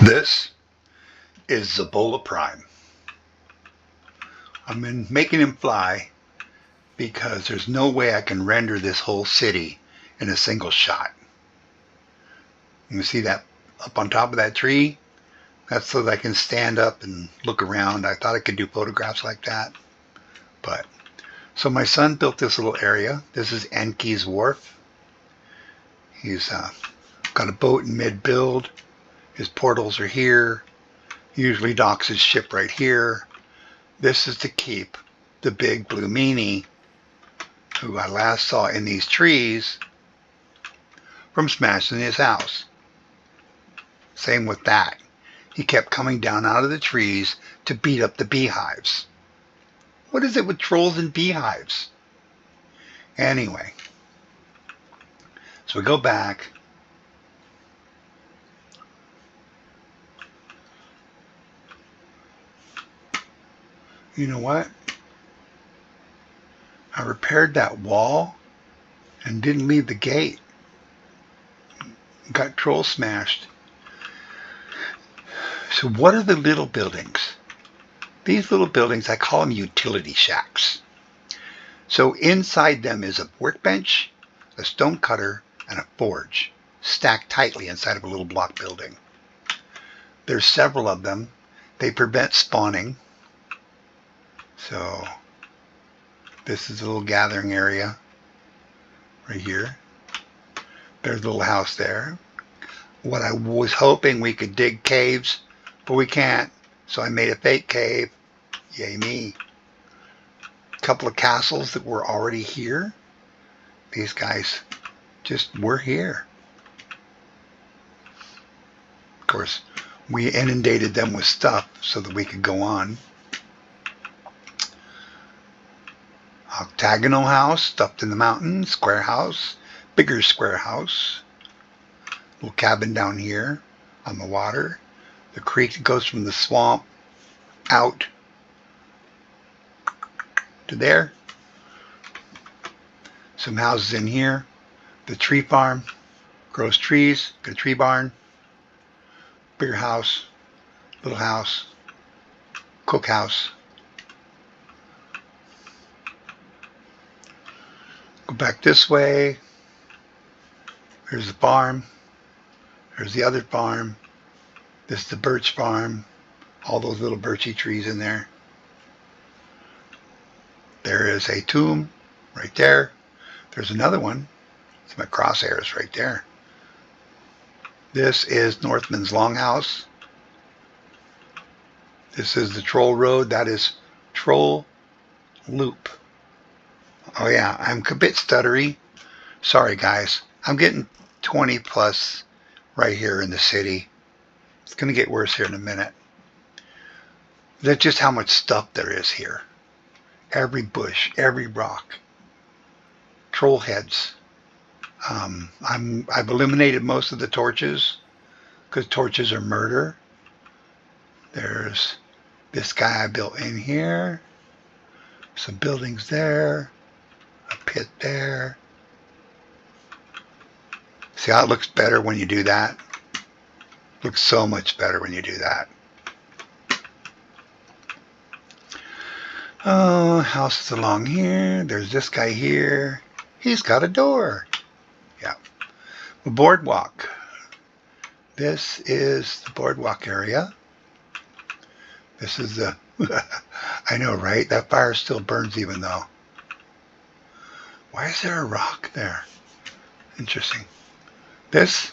This is Zebola Prime. I've been making him fly because there's no way I can render this whole city in a single shot. You can see that up on top of that tree? That's so that I can stand up and look around. I thought I could do photographs like that. So my son built this little area. This is Enki's Wharf. He's got a boat in mid-build. His portals are here. He usually docks his ship right here. This is to keep the big blue meanie, who I last saw in these trees, from smashing his house. Same with that. He kept coming down out of the trees to beat up the beehives. What is it with trolls and beehives? Anyway, so we go back. You know what? I repaired that wall and didn't leave the gate. Got troll smashed. So what are the little buildings? These little buildings, I call them utility shacks. So inside them is a workbench, a stone cutter, and a forge, stacked tightly inside of a little block building. There's several of them. They prevent spawning. So this is a little gathering area right here. There's a little house there. What I was hoping we could dig caves, but we can't. So I made a fake cave. Yay me. A couple of castles that were already here. These guys just were here. Of course, we inundated them with stuff so that we could go on. Octagonal house, stuffed in the mountain, square house, bigger square house, little cabin down here on the water, the creek that goes from the swamp out to there, some houses in here, the tree farm, grows trees, got a tree barn, bigger house, little house, cookhouse. Go back this way. There's the farm. There's the other farm. This is the birch farm. All those little birchy trees in there. There is a tomb right there. There's another one. It's my crosshairs right there. This is Northman's Longhouse. This is the Troll Road. That is Troll Loop. Oh yeah, I'm a bit stuttery. Sorry guys. I'm getting 20 plus right here in the city. It's going to get worse here in a minute. That's just how much stuff there is here. Every bush, every rock. Troll heads. I've eliminated most of the torches because torches are murder. There's this guy I built in here. Some buildings there. A pit there. See how it looks better when you do that? Looks so much better when you do that. Oh, houses along here. There's this guy here. He's got a door. Yeah. The boardwalk. This is the boardwalk area. This is the... I know, right? That fire still burns even though. Why is there a rock there? Interesting. This,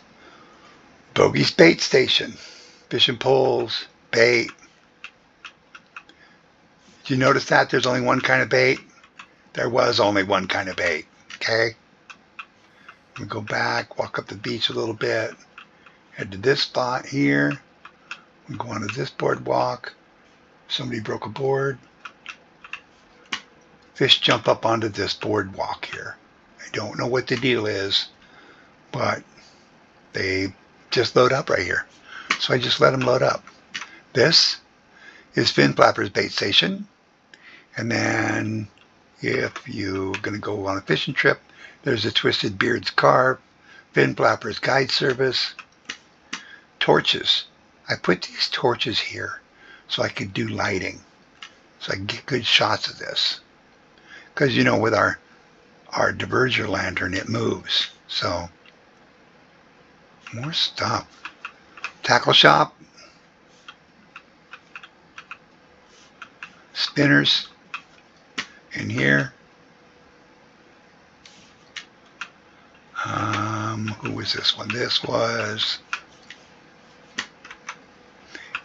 Bogey's bait station. Fishing poles, bait. Did you notice that there's only one kind of bait? There was only one kind of bait. Okay? We go back, walk up the beach a little bit. Head to this spot here. We go onto this boardwalk. Somebody broke a board. Fish jump up onto this boardwalk here. I don't know what the deal is, but they just load up right here. So I just let them load up. This is Fin Flapper's bait station. And then if you're going to go on a fishing trip, there's a Twisted Beard's Carve, Fin Flapper's guide service, torches. I put these torches here so I could do lighting, so I can get good shots of this. Because, you know, with our diverger lantern, it moves. So, more stuff. Tackle shop. Spinners in here. Who was this one? This was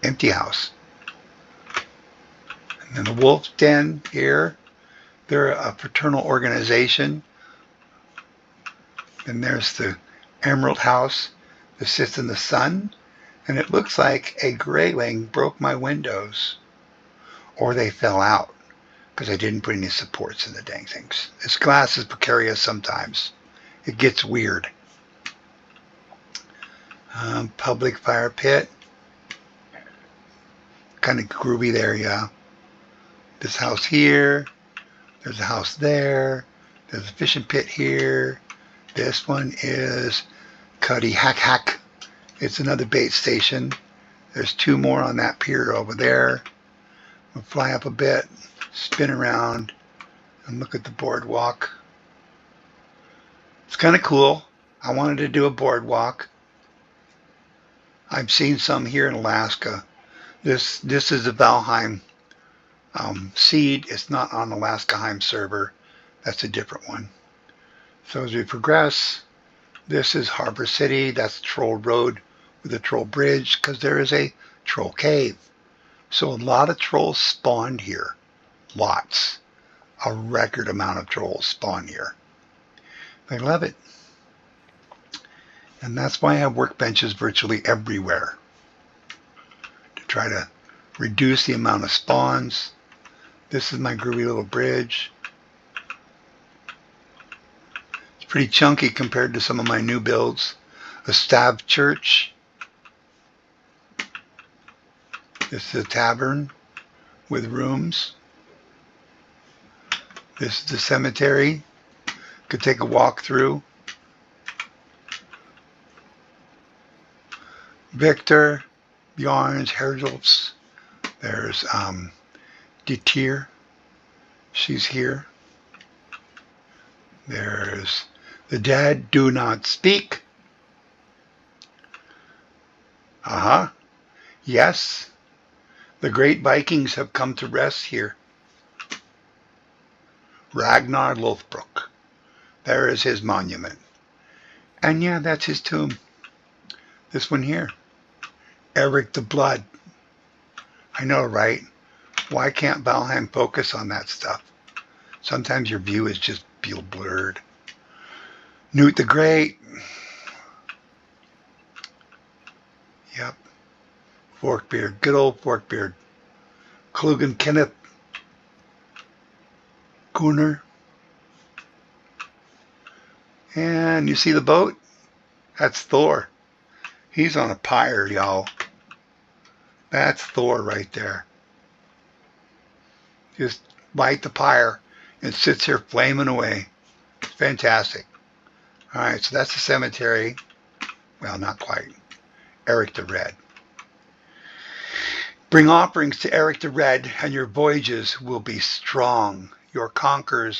Empty House. And then the Wolf Den here. They're a fraternal organization. Then there's the Emerald House that sits in the sun. And it looks like a grayling broke my windows. Or they fell out because I didn't put any supports in the dang things. This glass is precarious sometimes. It gets weird. Public fire pit. Kind of groovy there, yeah. This house here. There's a house there. There's a fishing pit here. This one is Cuddy Hack Hack. It's another bait station. There's two more on that pier over there. We'll fly up a bit, spin around, and look at the boardwalk. It's kind of cool. I wanted to do a boardwalk. I've seen some here in Alaska. This is the Valheim seed. It's not on the Alaskaheim server. That's a different one. So as we progress, this is Harbor City. That's Troll Road with a Troll Bridge because there is a Troll Cave. So a lot of trolls spawned here. Lots. A record amount of trolls spawn here. They love it. And that's why I have workbenches virtually everywhere. To try to reduce the amount of spawns. This is my groovy little bridge. It's pretty chunky compared to some of my new builds. A stav church. This is a tavern with rooms. This is the cemetery. Could take a walk through. Victor, Bjorns, Herjulfs. There's Dieter. She's here. There's the Dead Do Not Speak. Yes. The great Vikings have come to rest here. Ragnar Lothbrok. There is his monument. And yeah, that's his tomb. This one here. Eric the Blood. I know, right? Why can't Valheim focus on that stuff? Sometimes your view is just blurred. Newt the Great. Yep. Forkbeard. Good old Forkbeard. Klugen Kenneth. Gunnar. And you see the boat? That's Thor. He's on a pyre, y'all. That's Thor right there. Just light the pyre and sits here flaming away. It's fantastic. Alright, so that's the cemetery. Well, not quite. Eric the Red. Bring offerings to Eric the Red, and your voyages will be strong. Your conquered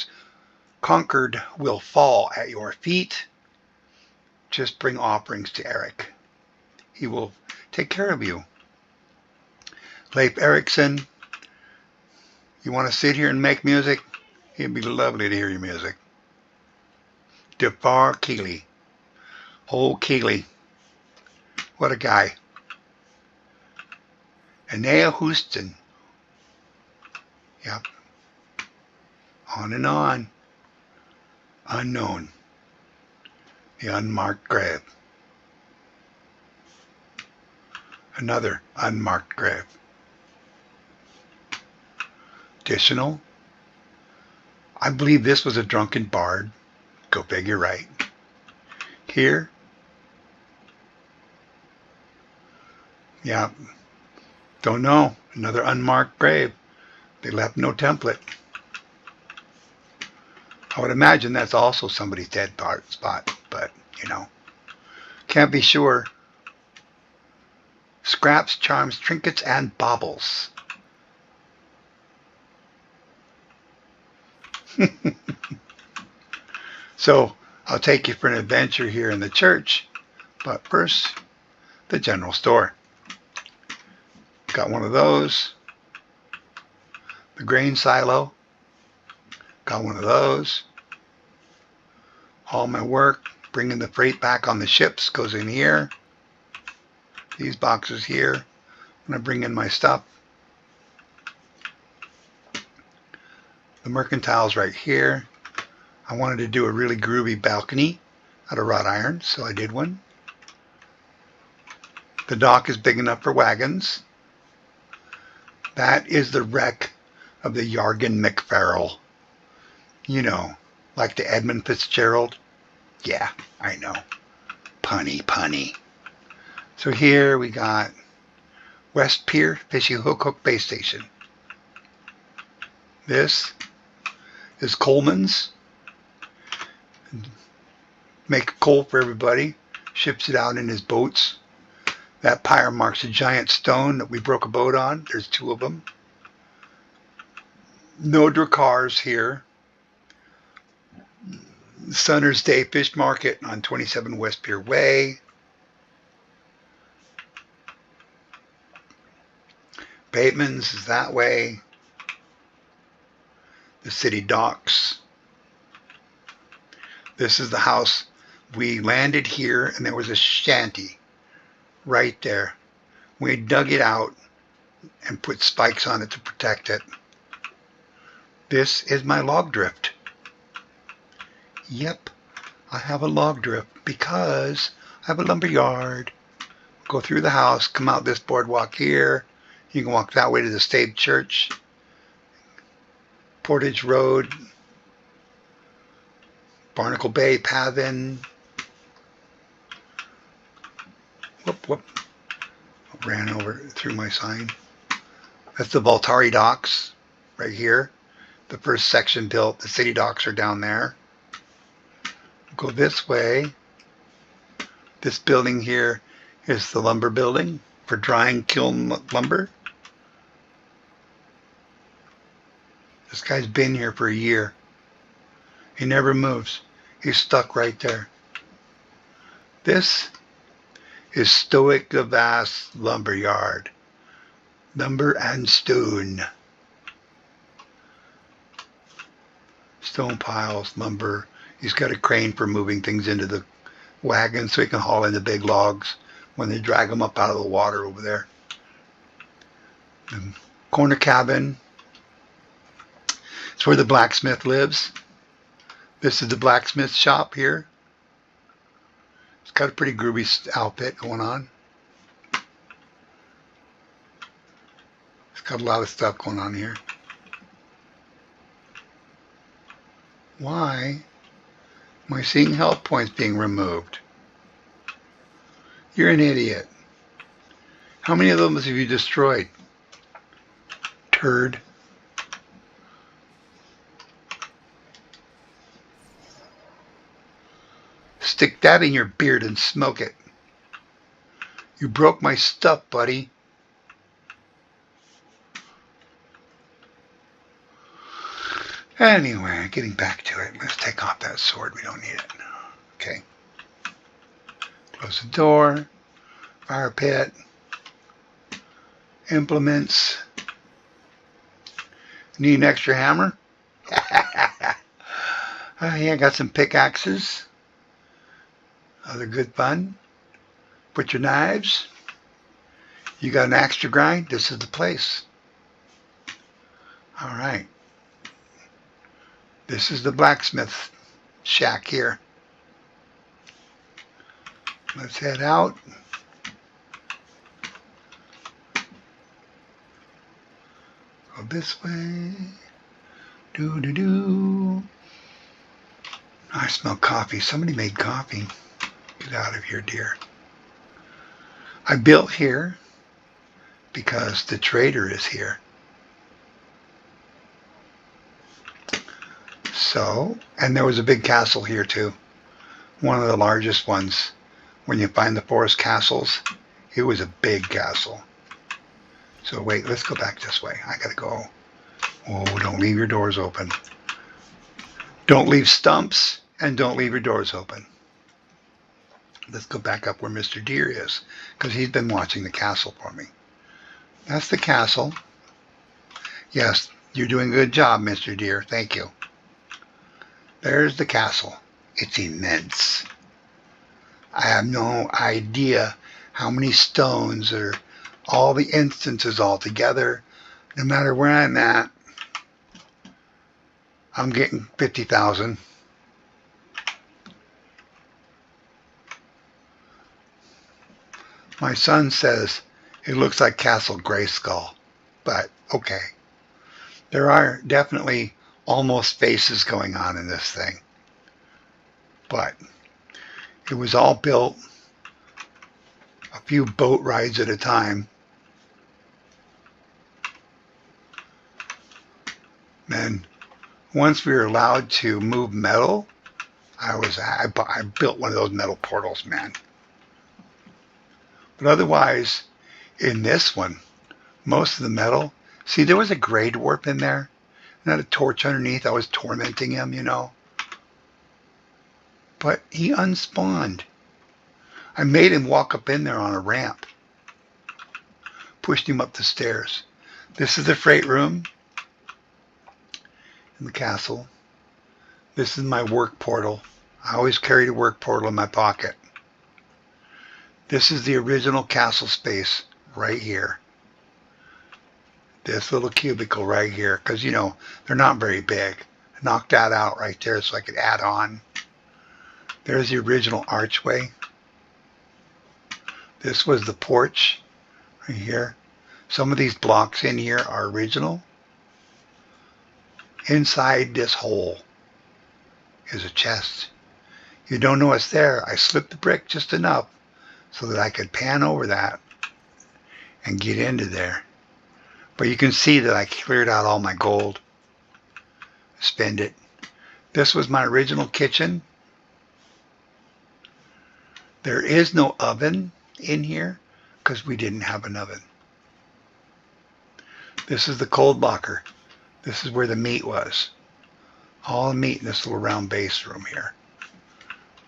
will fall at your feet. Just bring offerings to Eric. He will take care of you. Leif Erikson, you want to sit here and make music? It'd be lovely to hear your music. Defar Keeley. Old Keeley. What a guy. Anea Houston. Yep. On and on. Unknown. The unmarked grave. Another unmarked grave. Additional. I believe this was a drunken bard. Go figure, right? Here. Yeah. Don't know. Another unmarked grave. They left no template. I would imagine that's also somebody's dead spot, but, you know. Can't be sure. scraps, charms, trinkets, and baubles. So I'll take you for an adventure here in the church, but first, the general store. Got one of those. The grain silo. Got one of those. All my work, bringing the freight back on the ships, goes in here. These boxes here. I'm going to bring in my stuff. The mercantile's right here. I wanted to do a really groovy balcony out of wrought iron, so I did one. The dock is big enough for wagons. That is the wreck of the Yargan McFarrell. You know, like the Edmund Fitzgerald. Yeah, I know. Punny, punny. So here we got West Pier Fishy Hook Base Station. This is Coleman's. Make coal for everybody. Ships it out in his boats. That pyre marks a giant stone that we broke a boat on. There's two of them. No dracars here. Sunner's Day Fish Market on 27 West Pier Way. Bateman's is that way. The city docks. This is the house. We landed here and there was a shanty right there. We dug it out and put spikes on it to protect it. This is my log drift. Yep, I have a log drift because I have a lumber yard. Go through the house, come out this boardwalk here. You can walk that way to the State Church. Portage Road. Barnacle Bay, Pavin. Whoop. Ran over through my sign. That's the Voltari docks right here. The first section built. The city docks are down there. Go this way. This building here is the lumber building for drying kiln lumber. This guy's been here for a year. He never moves. He's stuck right there. This is Stoic the Vast Lumber Yard. Lumber and stone. Stone piles, lumber. He's got a crane for moving things into the wagon so he can haul in the big logs when they drag them up out of the water over there. The corner cabin. It's where the blacksmith lives. This is the blacksmith shop here. It's got a pretty groovy outfit going on. It's got a lot of stuff going on here. Why am I seeing health points being removed? You're an idiot. How many of them have you destroyed? Turd. Stick that in your beard and smoke it. You broke my stuff, buddy. Anyway, getting back to it. Let's take off that sword. We don't need it. Okay. Close the door. Fire pit. Implements. Need an extra hammer? Yeah, got some pickaxes. Other good fun. Put your knives. You got an axe to grind? This is the place. All right. This is the blacksmith shack here. Let's head out. Go this way. Do. I smell coffee. Somebody made coffee. Get out of here, dear. I built here because the trader is here. So, and there was a big castle here too. One of the largest ones. When you find the forest castles, It was a big castle. So wait, let's go back this way. I gotta go. Oh, don't leave your doors open. Don't leave stumps, and don't leave your doors open. Let's go back up where Mr. Deer is, because he's been watching the castle for me. That's the castle. Yes, you're doing a good job, Mr. Deer. Thank you. There's the castle. It's immense. I have no idea how many stones or all the instances all together. No matter where I'm at, I'm getting 50,000. My son says it looks like Castle Grayskull, but okay. There are definitely almost faces going on in this thing. But it was all built a few boat rides at a time. And once we were allowed to move metal, I built one of those metal portals, man. But otherwise, in this one, most of the metal, see, there was a gray dwarf in there, and had a torch underneath. I was tormenting him, you know. But he unspawned. I made him walk up in there on a ramp. Pushed him up the stairs. This is the freight room in the castle. This is my work portal. I always carried a work portal in my pocket. This is the original castle space right here. This little cubicle right here, because, you know, they're not very big. I knocked that out right there so I could add on. There's the original archway. This was the porch right here. Some of these blocks in here are original. Inside this hole is a chest. You don't know it's there. I slipped the brick just enough so that I could pan over that and get into there. But you can see that I cleared out all my gold. Spend it. This was my original kitchen. There is no oven in here because we didn't have an oven. This is the cold locker. This is where the meat was. All the meat in this little round base room here.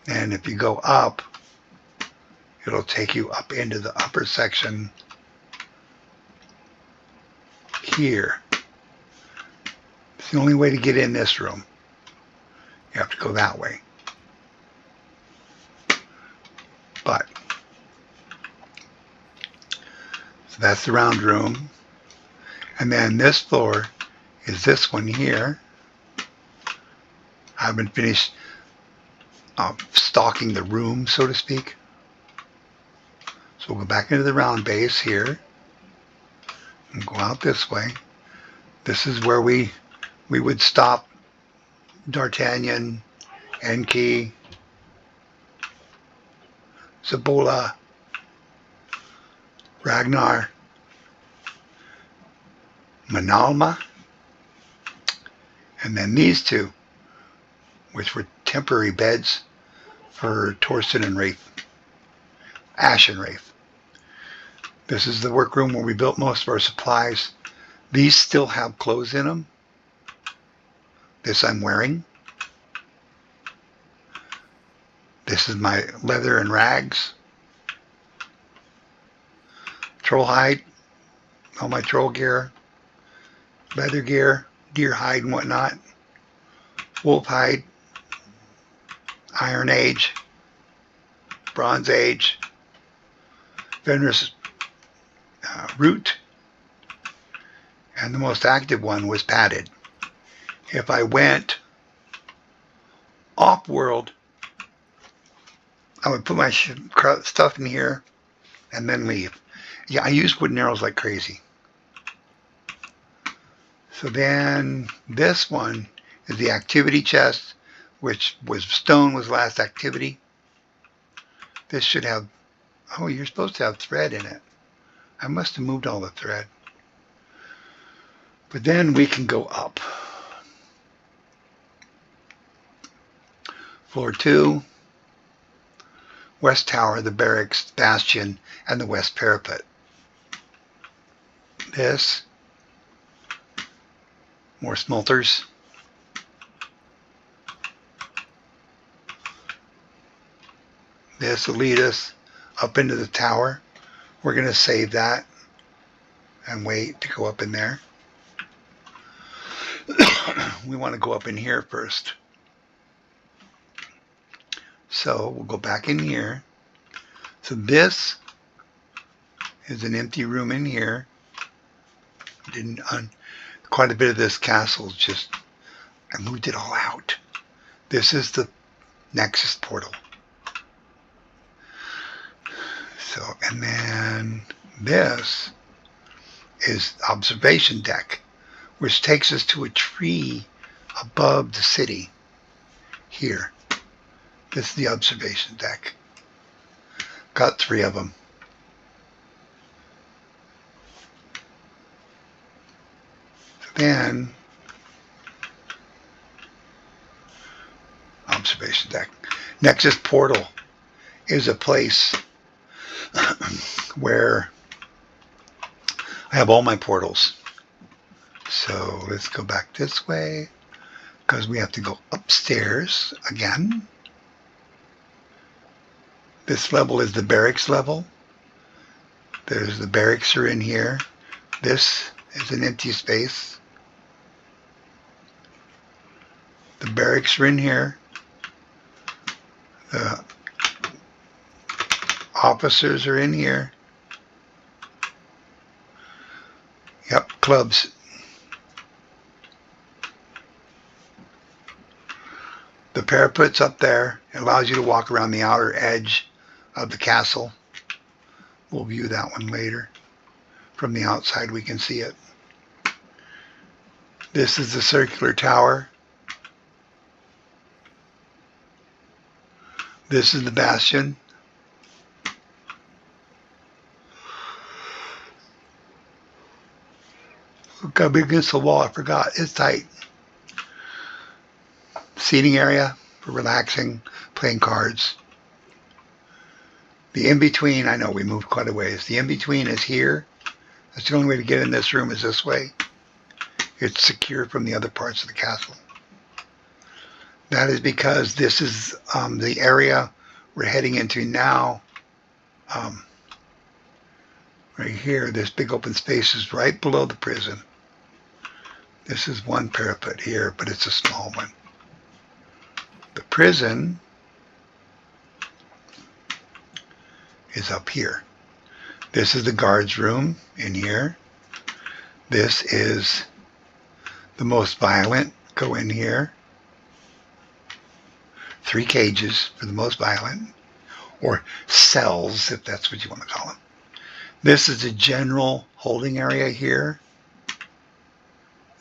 And if you go up, it'll take you up into the upper section here. It's the only way to get in this room. You have to go that way. But, so that's the round room. And then this floor is this one here. I haven't finished stocking the room, so to speak. So we'll go back into the round base here and go out this way. This is where we would stop D'Artagnan, Enki, Zebola, Ragnar, Manalma, and then these two, which were temporary beds for Torsten and Wraith, Ash and Wraith. This is the workroom where we built most of our supplies. These still have clothes in them. This I'm wearing. This is my leather and rags. Troll hide, all my troll gear, leather gear, deer hide and whatnot, wolf hide, Iron Age, Bronze Age, Venerous root, and the most active one was padded. If I went off-world, I would put my stuff in here and then leave. Yeah, I use wooden arrows like crazy. So then this one is the activity chest, which was stone was last activity. This should have, oh, you're supposed to have thread in it. I must have moved all the thread. But then we can go up. Floor 2 west tower, the barracks, bastion, and the west parapet. This, more smelters. This will lead us up into the tower. We're going to save that and wait to go up in there. We want to go up in here first. So we'll go back in here. So this is an empty room in here. Quite a bit of this castle is just, I moved it all out. This is the Nexus portal. So, and then this is observation deck, which takes us to a tree above the city here. This is the observation deck. Got 3 of them. Then, observation deck. Nexus portal is a place where I have all my portals. So let's go back this way because we have to go upstairs again. This level is the barracks level. There's the barracks are in here. This is an empty space. The barracks are in here. The officers are in here. Yep, clubs. The parapet's up there. It allows you to walk around the outer edge of the castle. We'll view that one later. From the outside we can see it. This is the circular tower. This is the bastion. Look how big against the wall, I forgot. It's tight. Seating area for relaxing, playing cards. The in-between, I know we moved quite a ways. The in-between is here. That's the only way to get in this room is this way. It's secure from the other parts of the castle. That is because this is the area we're heading into now. Right here, this big open space is right below the prison. This is one parapet here, but it's a small one. The prison is up here. This is the guards room in here. This is the most violent. Go in here. 3 cages for the most violent, or cells if that's what you want to call them. This is a general holding area here.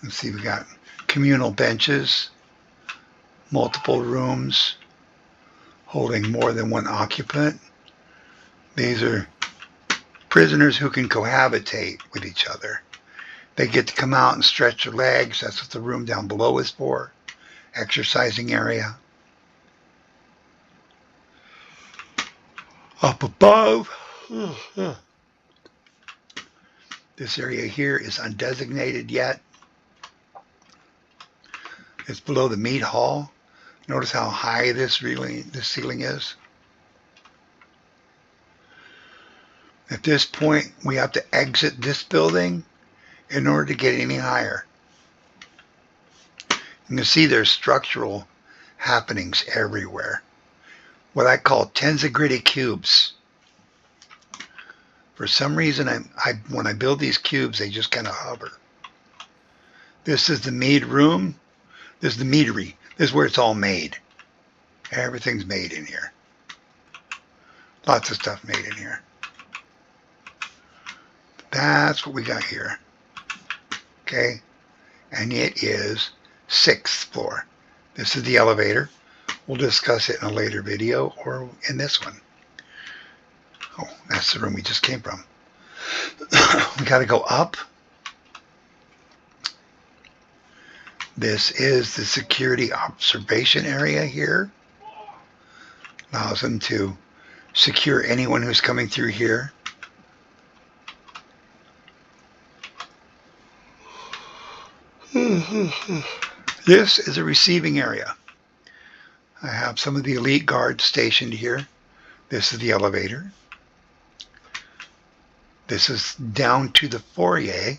Let's see, we got communal benches, multiple rooms holding more than 1 occupant. These are prisoners who can cohabitate with each other. They get to come out and stretch their legs. That's what the room down below is for. Exercising area. Up above, this area here is undesignated yet. It's below the meat hall. Notice how high this ceiling is. At this point, we have to exit this building in order to get any higher. You can see there's structural happenings everywhere. What I call tens of gritty cubes. For some reason, when I build these cubes, they just kind of hover. This is the mead room. This is the meadery. This is where it's all made. Everything's made in here. Lots of stuff made in here. That's what we got here. Okay? And it is 6th floor. This is the elevator. We'll discuss it in a later video or in this one. Oh, that's the room we just came from. We got to go up. This is the security observation area here. Allows them to secure anyone who's coming through here. This is a receiving area. I have some of the elite guards stationed here. This is the elevator. This is down to the foyer.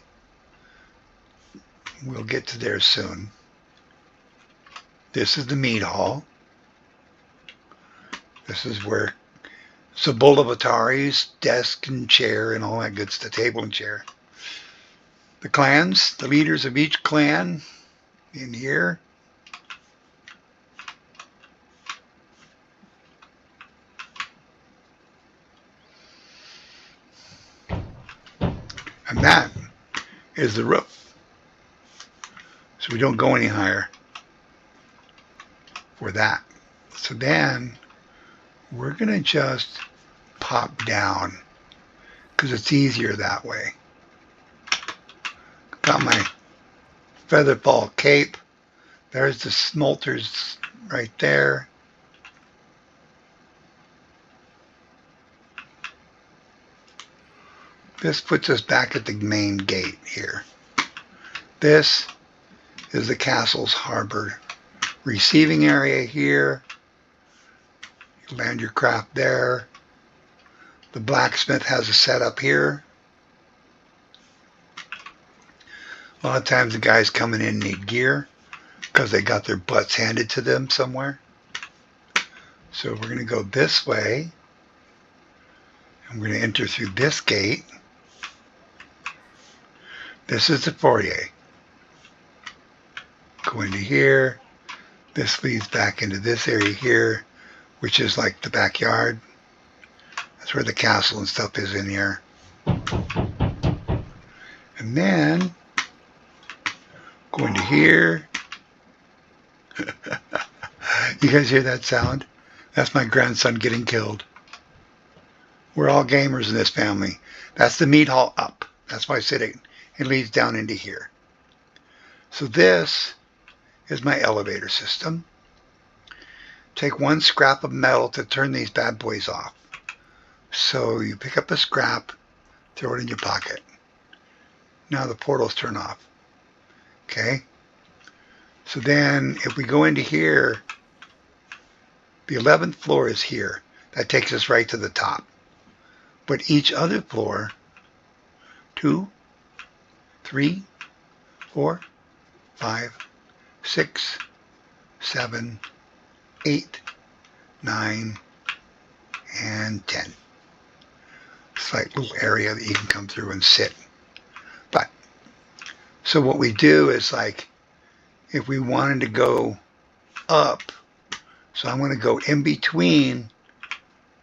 We'll get to there soon. This is the meat hall. This is where Zebola Voltari's desk and chair and all that good stuff, table and chair. The clans, the leaders of each clan in here. And that is the roof. So we don't go any higher for that. So then we're going to just pop down because it's easier that way. Got my feather fall cape. There's the smolters right there. This puts us back at the main gate here. This is the castle's harbor receiving area here. You land your craft there. The blacksmith has a setup here. A lot of times the guys coming in need gear because they got their butts handed to them somewhere. So we're going to go this way. And we're going to enter through this gate. This is the foyer. Go into here. This leads back into this area here, which is like the backyard. That's where the castle and stuff is in here. And then go into here. You guys hear that sound? That's my grandson getting killed. We're all gamers in this family. That's the meat hall up. That's why I said it leads down into here. So this is my elevator system. Take one scrap of metal to turn these bad boys off. So you pick up a scrap, throw it in your pocket. Now the portals turn off. Okay? So then if we go into here, the 11th floor is here. That takes us right to the top. But each other floor, 2, 3, 4, 5, 6, 7, 8, 9, and 10. It's like a little area that you can come through and sit. But, so what we do is like, if we wanted to go up, so I'm going to go in between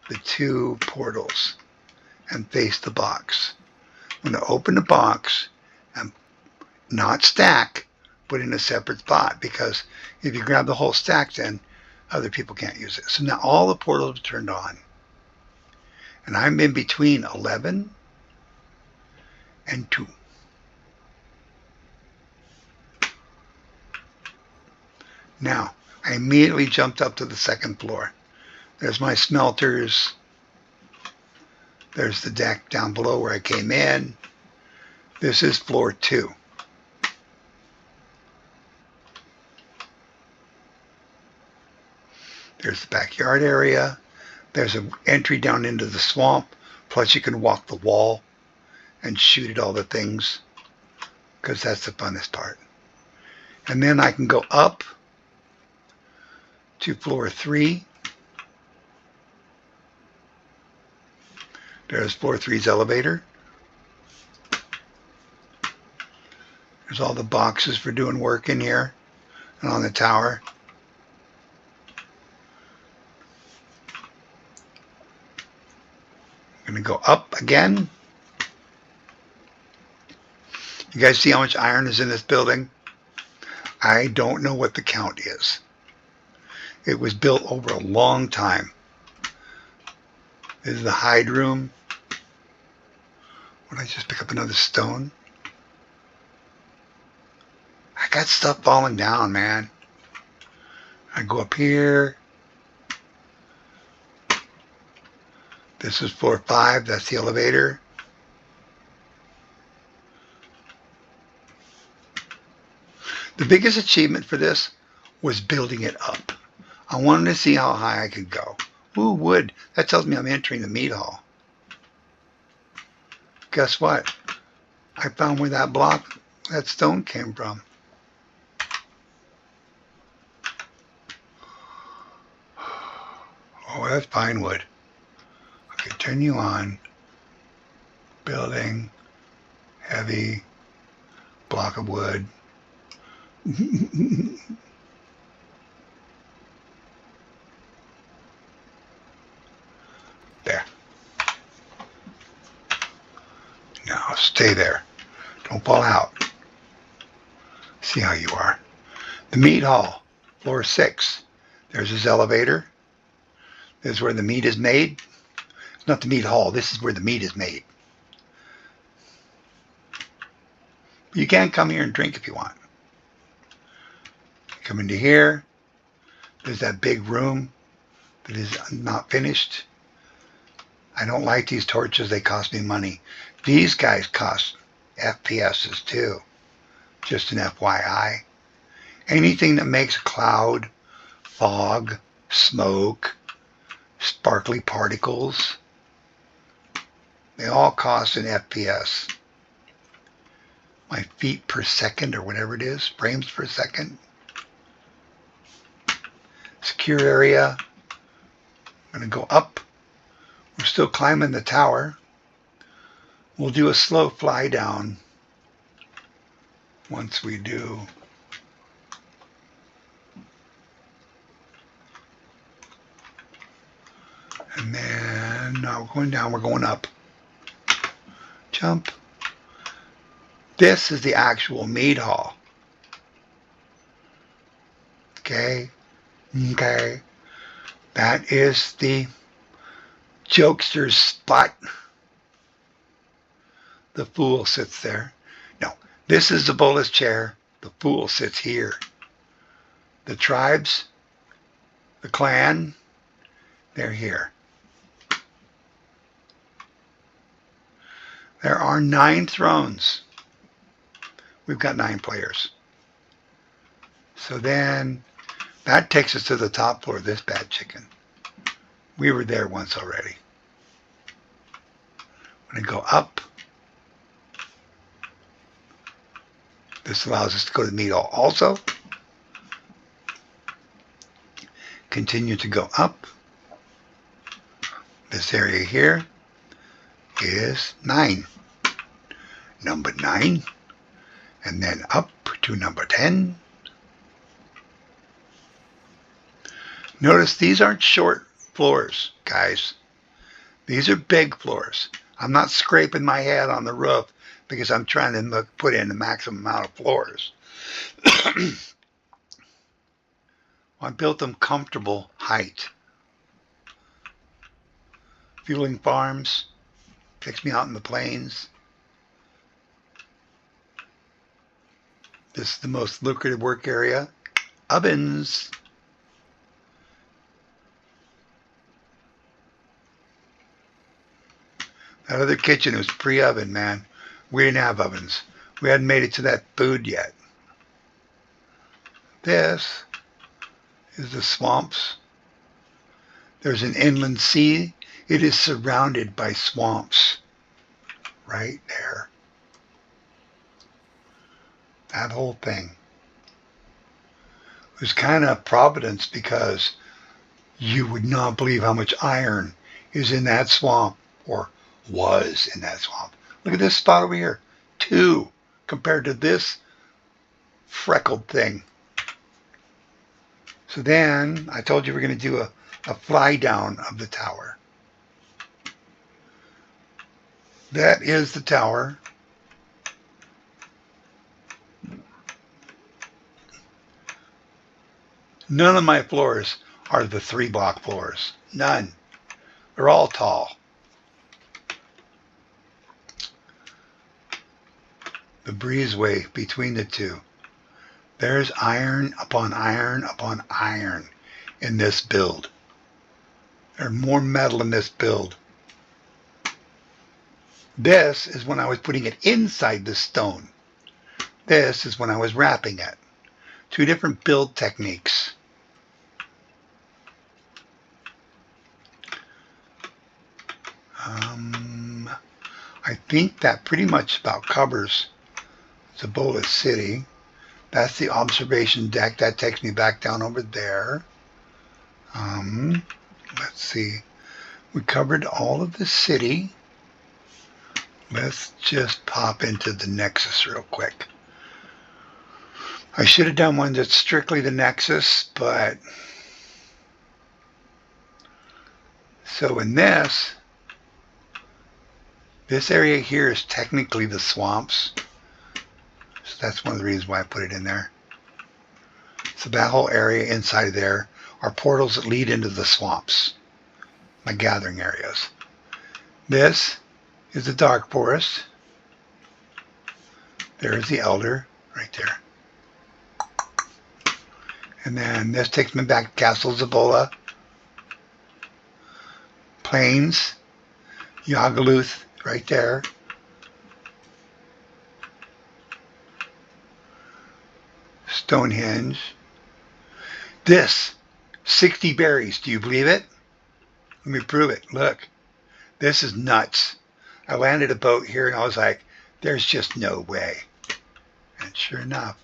the two portals and face the box. I'm going to open the box and not stack, but in a separate spot, because if you grab the whole stack, then other people can't use it. So now all the portals are turned on. And I'm in between 11 and 2. Now, I immediately jumped up to the 2nd floor. There's my smelters. There's the deck down below where I came in. This is floor 2. There's the backyard area. There's an entry down into the swamp. Plus you can walk the wall and shoot at all the things, because that's the funnest part. And then I can go up to floor 3. There's floor 3's elevator. There's all the boxes for doing work in here and on the tower. I'm going to go up again. You guys see how much iron is in this building? I don't know what the count is. It was built over a long time. This is the hide room. Would I just pick up another stone? I got stuff falling down, man. I go up here. This is floor 5. That's the elevator. The biggest achievement for this was building it up. I wanted to see how high I could go. Ooh, wood. That tells me I'm entering the meat hall. Guess what? I found where that stone came from. Oh, that's pine wood. Okay, turn you on. Building. Heavy. Block of wood. There. Now stay there. Don't fall out. See how you are. The meat hall, floor 6. There's his elevator. This is where the meat is made. It's not the meat hall. This is where the meat is made. You can come here and drink if you want. Come into here. There's that big room that is not finished. I don't like these torches. They cost me money. These guys cost FPSs too. Just an FYI. Anything that makes cloud, fog, smoke, sparkly particles, they all cost an FPS. My feet per second or whatever it is, frames per second. Secure area. I'm going to go up. We're still climbing the tower. We'll do a slow fly down once we do. And then now we're going down, we're going up. Jump. This is the actual meat hall. Okay. Okay. That is the jokester's spot. The fool sits there. No, this is Zebola's chair. The fool sits here. The tribes, the clan, they're here. There are 9 thrones. We've got 9 players. So then that takes us to the top floor of this bad chicken. We were there once already. I'm going to go up. This allows us to go to the meat hall also. Continue to go up. This area here is 9. Number 9. And then up to number 10. Notice these aren't short floors, guys. These are big floors. I'm not scraping my head on the roof because I'm trying to put in the maximum amount of floors. I built them comfortable height. Fueling farms. Takes me out in the plains. This is the most lucrative work area. Ovens. That other kitchen was pre-oven, man. We didn't have ovens. We hadn't made it to that food yet. This is the swamps. There's an inland sea. It is surrounded by swamps. Right there. That whole thing. It was kind of providence because you would not believe how much iron is in that swamp or was in that swamp. Look at this spot over here. 2 compared to this freckled thing. So then I told you we're going to do a fly down of the tower. That is the tower. None of my floors are the 3-block floors. None. They're all tall. The breezeway between the two. There's iron upon iron upon iron in this build. There's more metal in this build This is when I was putting it inside the stone. This is when I was wrapping it. Two different build techniques. I think that pretty much about covers Zebola City. That's the observation deck. That takes me back down over there. Let's see. We covered all of the city. Let's just pop into the Nexus real quick. I should have done one that's strictly the Nexus, but so in this area here is technically the swamps. So that's one of the reasons why I put it in there. So that whole area inside of there are portals that lead into the swamps, my gathering areas. This is the dark forest. There is the elder right there. And then this takes me back to Castle Zebola. Plains, Yagaluth right there. Stonehenge. This, 60 berries. Do you believe it? Let me prove it. Look, this is nuts. I landed a boat here and I was like, there's just no way. And sure enough.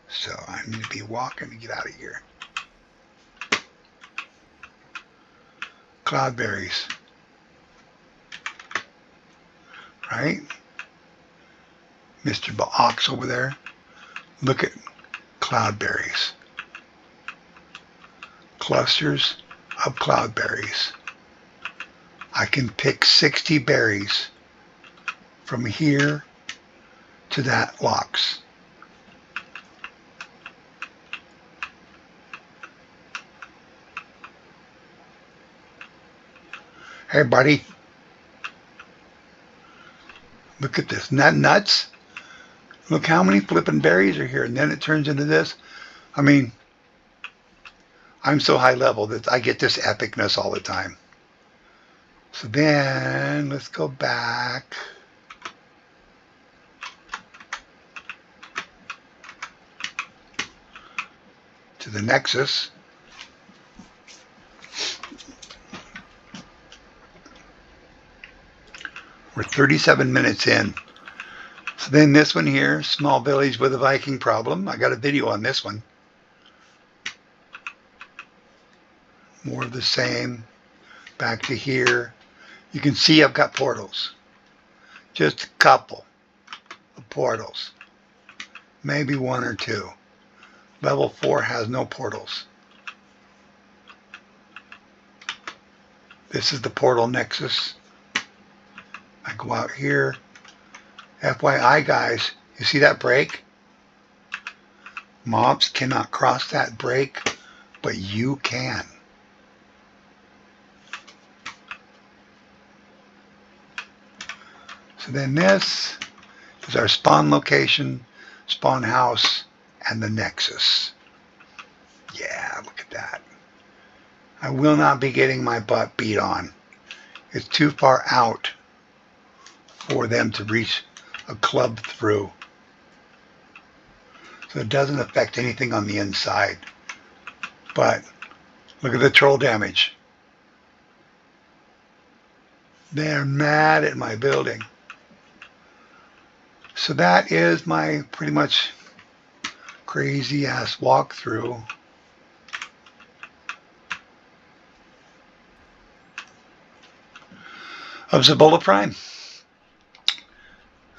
So I'm going to be walking to get out of here. Cloudberries. Right? Mr. Ox over there. Look at cloudberries. Clusters of cloudberries. I can pick 60 berries from here to that locks. Hey buddy, look at this. Isn't that nuts? Look how many flipping berries are here, and then it turns into this. I mean, I'm so high level that I get this epicness all the time. So then let's go back. To the Nexus. We're 37 minutes in. So then this one here, small village with a Viking problem. I got a video on this one. More of the same. Back to here. You can see I've got portals. Just a couple of portals. Maybe one or two. Level 4 has no portals. This is the portal Nexus. I go out here. FYI guys, you see that break? Mobs cannot cross that break, but you can. So then this is our spawn location, spawn house, and the Nexus. Yeah, look at that. I will not be getting my butt beat on. It's too far out for them to reach a club through. So it doesn't affect anything on the inside. But look at the troll damage. They're mad at my building. So that is my pretty much crazy ass walkthrough. Of Zebola Prime.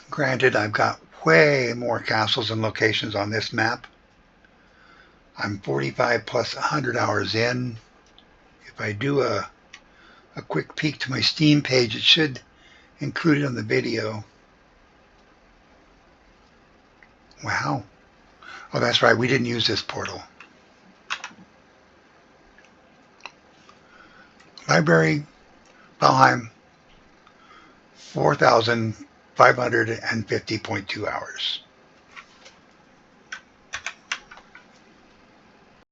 Granted, I've got way more castles and locations on this map. I'm 45 plus 100 hours in. If I do a quick peek to my Steam page, it should include it on the video. Wow. Oh, that's right. We didn't use this portal. Library, Valheim, 4,550.2 hours.